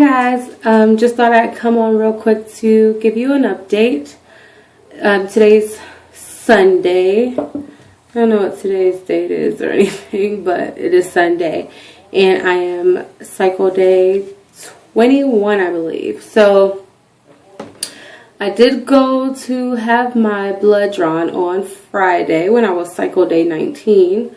guys, just thought I'd come on real quick to give you an update. Today's Sunday. I don't know what today's date is or anything, but it is Sunday. And I am cycle day 21, I believe. So I did go to have my blood drawn on Friday when I was cycle day 19.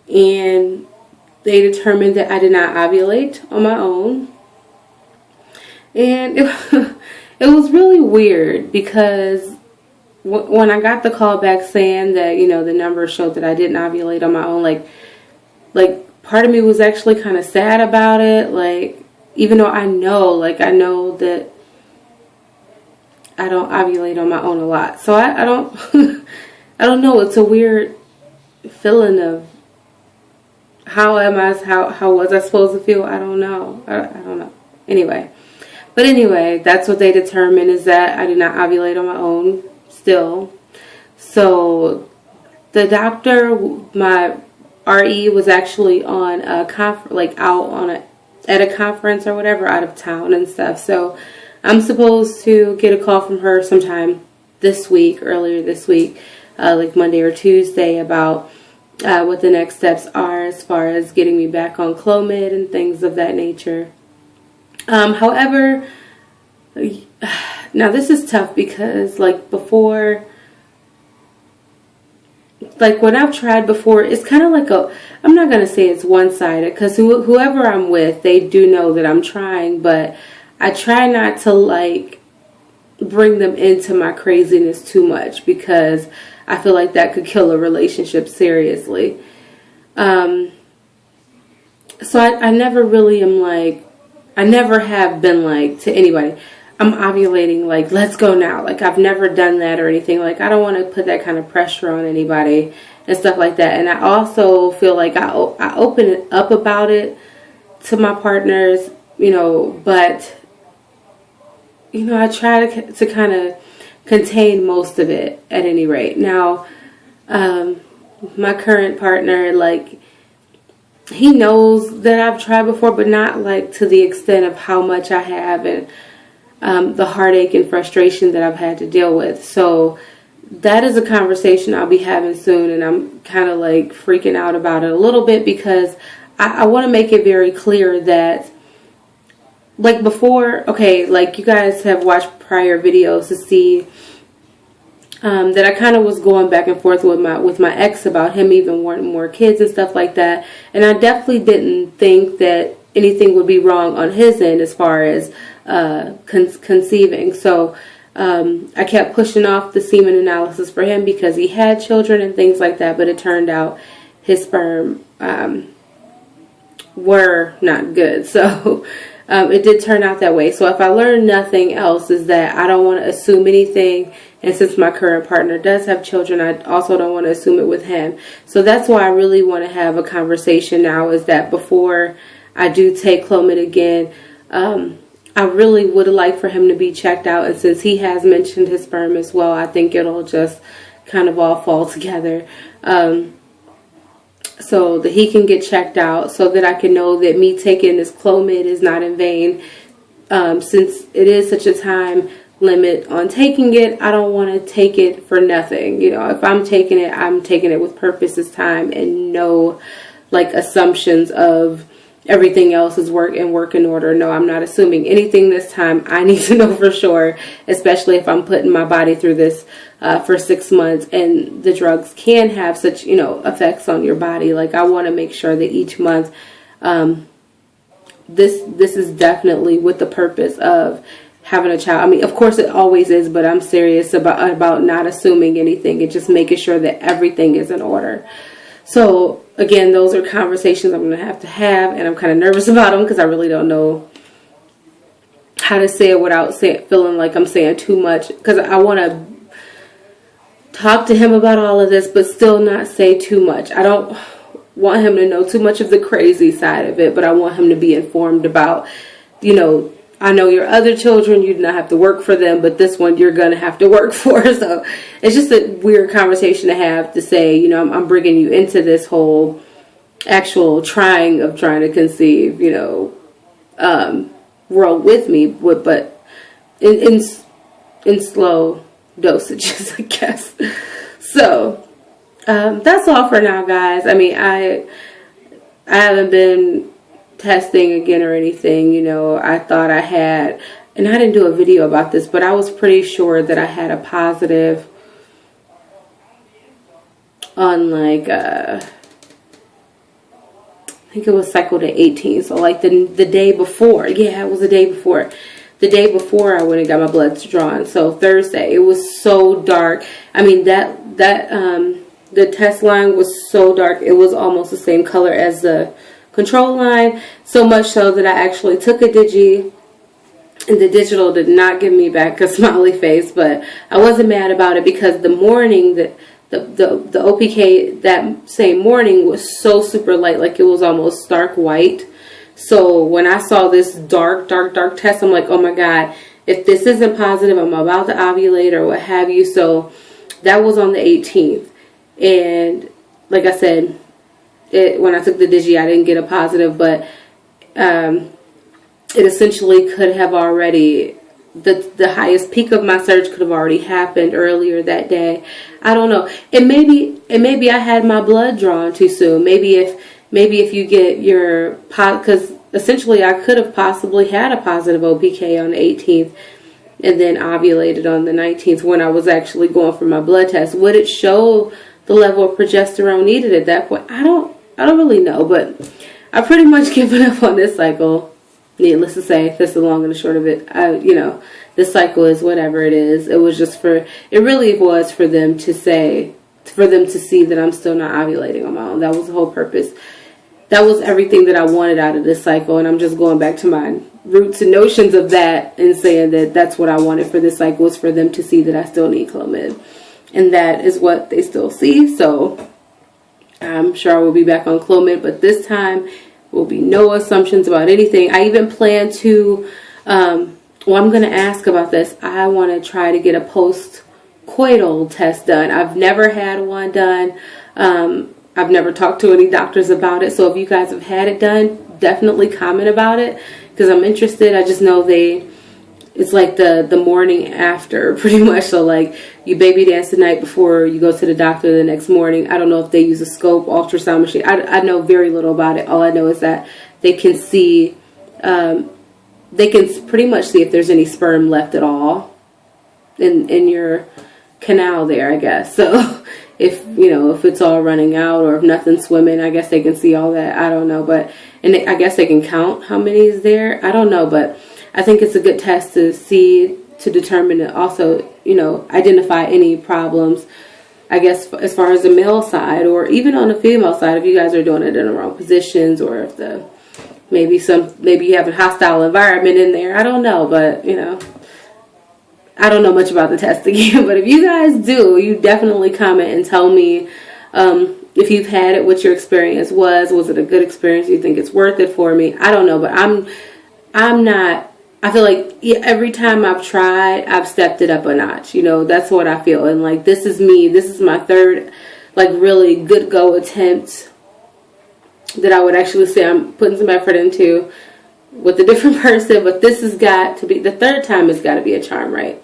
And they determined that I did not ovulate on my own. And it was really weird because when I got the call back saying that, you know, the numbers showed that I didn't ovulate on my own, like part of me was actually kind of sad about it. Like, even though I know that I don't ovulate on my own a lot. So I don't, I don't know. It's a weird feeling of how was I supposed to feel? I don't know. I don't know. Anyway, that's what they determined, is that I did not ovulate on my own still. So the doctor, my RE, was actually on a at a conference or whatever, out of town and stuff. So I'm supposed to get a call from her sometime earlier this week, like Monday or Tuesday, about what the next steps are as far as getting me back on Clomid and things of that nature. However, now this is tough because when I've tried before, it's kind of like I'm not going to say it's one-sided, because whoever I'm with, they do know that I'm trying, but I try not to bring them into my craziness too much, because I feel like that could kill a relationship seriously. So I never really am I never have been to anybody, I'm ovulating, let's go now. I've never done that or anything. I don't want to put that kind of pressure on anybody and stuff like that. And I also feel like I open it up about it to my partners, but, I try to kind of contain most of it at any rate. Now, my current partner, he knows that I've tried before, but not to the extent of how much I have, and the heartache and frustration that I've had to deal with. So that is a conversation I'll be having soon, and I'm kind of freaking out about it a little bit, because I want to make it very clear that before, you guys have watched prior videos to see that I kind of was going back and forth with my ex about him even wanting more kids and stuff like that. And I definitely didn't think that anything would be wrong on his end as far as conceiving. So I kept pushing off the semen analysis for him because he had children and things like that. But it turned out his sperm were not good. So it did turn out that way. So if I learned nothing else, is that I don't want to assume anything. And since my current partner does have children, I also don't want to assume it with him. So that's why I really want to have a conversation now, is that before I do take Clomid again, I really would like for him to be checked out. And since he has mentioned his sperm as well, I think it'll just kind of all fall together. So that he can get checked out, so that I can know that me taking this Clomid is not in vain. Since it is such a time limit on taking it, I don't want to take it for nothing. If I'm taking it with purpose this time, and no assumptions of everything else is work in order. No, I'm not assuming anything this time. I need to know for sure, especially if I'm putting my body through this for 6 months, and the drugs can have such, effects on your body. I want to make sure that each month, this is definitely with the purpose of having a child. I mean, of course it always is, but I'm serious about not assuming anything and just making sure that everything is in order. So again, those are conversations I'm going to have, and I'm kind of nervous about them because I really don't know how to say it without feeling like I'm saying too much, because I want to talk to him about all of this, but still not say too much. I don't want him to know too much of the crazy side of it, but I want him to be informed about, I know your other children, you do not have to work for them, but this one you're going to have to work for. So it's just a weird conversation to have, to say, I'm bringing you into this whole actual trying to conceive, world with me, but in slow dosages, I guess. So that's all for now, guys. I mean, I haven't been testing again or anything. You know, I thought I had, and I didn't do a video about this, but I was pretty sure that I had a positive on like I think it was cycle day 18. So like the day before. Yeah, it was the day before. The day before I went and got my bloods drawn. So Thursday, it was so dark. I mean, the test line was so dark. It was almost the same color as the control line. So much so that I actually took a digi, and the digital did not give me back a smiley face. But I wasn't mad about it because the morning that the OPK that same morning was so super light, like it was almost stark white. So when I saw this dark test, I'm like, oh my God, if this isn't positive, I'm about to ovulate or what have you. So that was on the 18th. And like I said, when I took the digi, I didn't get a positive, but it essentially could have already, the highest peak of my surge could have already happened earlier that day. I don't know. And maybe I had my blood drawn too soon. Maybe if you get your, because essentially I could have possibly had a positive OPK on the 18th and then ovulated on the 19th when I was actually going for my blood test. Would it show the level of progesterone needed at that point? I don't really know, but I've pretty much given up on this cycle. Needless to say, that's the long and the short of it. You know, this cycle is whatever it is. It was just it really was for them to say, for them to see that I'm still not ovulating on my own. That was the whole purpose. That was everything that I wanted out of this cycle, and I'm just going back to my roots and notions of that and saying that that's what I wanted for this cycle, was for them to see that I still need Clomid. And that is what they still see. So I'm sure I will be back on Clomid, but this time will be no assumptions about anything. I even plan to, well, I'm going to ask about this. I want to try to get a post-coital test done. I've never had one done. I've never talked to any doctors about it. So if you guys have had it done, definitely comment about it because I'm interested. I just know it's like the morning after pretty much. So like you baby dance the night before you go to the doctor the next morning. I don't know if they use a scope, ultrasound machine. I know very little about it. All I know is that they can see, they can pretty much see if there's any sperm left at all in your canal there, I guess. So if, you know, if it's all running out or if nothing's swimming, I guess they can see all that. I don't know, but, and I guess they can count how many is there. I don't know, but I think it's a good test to see, to determine and also, you know, identify any problems, I guess, as far as the male side or even on the female side, if you guys are doing it in the wrong positions or if maybe you have a hostile environment in there. I don't know, but, you know, I don't know much about the test again, but if you guys do, you definitely comment and tell me if you've had it, what your experience was. Was it a good experience? Do you think it's worth it for me? I don't know, but I'm not. I feel like every time I've tried, I've stepped it up a notch. You know, that's what I feel. And like, this is me. This is my third, like, really good go attempt that I would actually say I'm putting some effort into with a different person. But this has got to be, the third time has got to be a charm, right?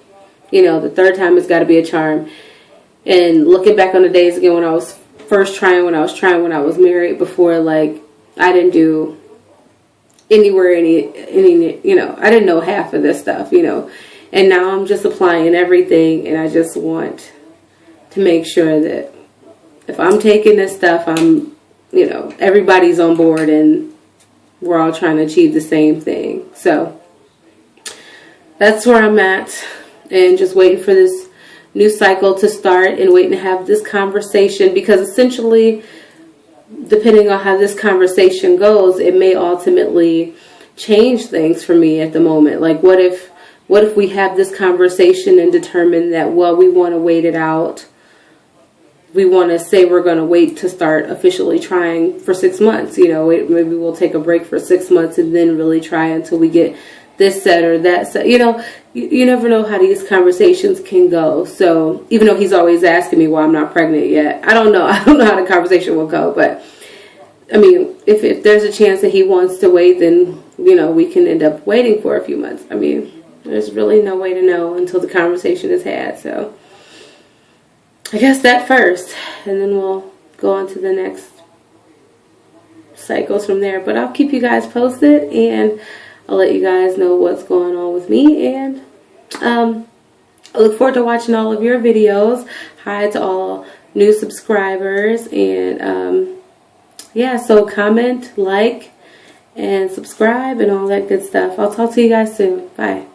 You know, the third time has got to be a charm. And looking back on the days again when I was first trying, when I was married, before, like, I didn't do anywhere, any, you know, I didn't know half of this stuff, you know, and now I'm just applying everything, and I just want to make sure that if I'm taking this stuff, I'm, you know, everybody's on board and we're all trying to achieve the same thing. So that's where I'm at, and just waiting for this new cycle to start and waiting to have this conversation, because essentially, depending on how this conversation goes, it may ultimately change things for me at the moment. Like, what if we have this conversation and determine that, well, we want to wait it out. We want to say we're going to wait to start officially trying for 6 months. You know, maybe we'll take a break for 6 months and then really try until we get this set or that set. You know, you never know how these conversations can go. So even though he's always asking me why I'm not pregnant yet, I don't know how the conversation will go. But I mean, if there's a chance that he wants to wait, then we can end up waiting for a few months. I mean, there's really no way to know until the conversation is had. So I guess that first, and then we'll go on to the next cycles from there. But I'll keep you guys posted, and I'll let you guys know what's going on with me. And I look forward to watching all of your videos. Hi to all new subscribers. And yeah, so comment, like, and subscribe and all that good stuff. I'll talk to you guys soon. Bye.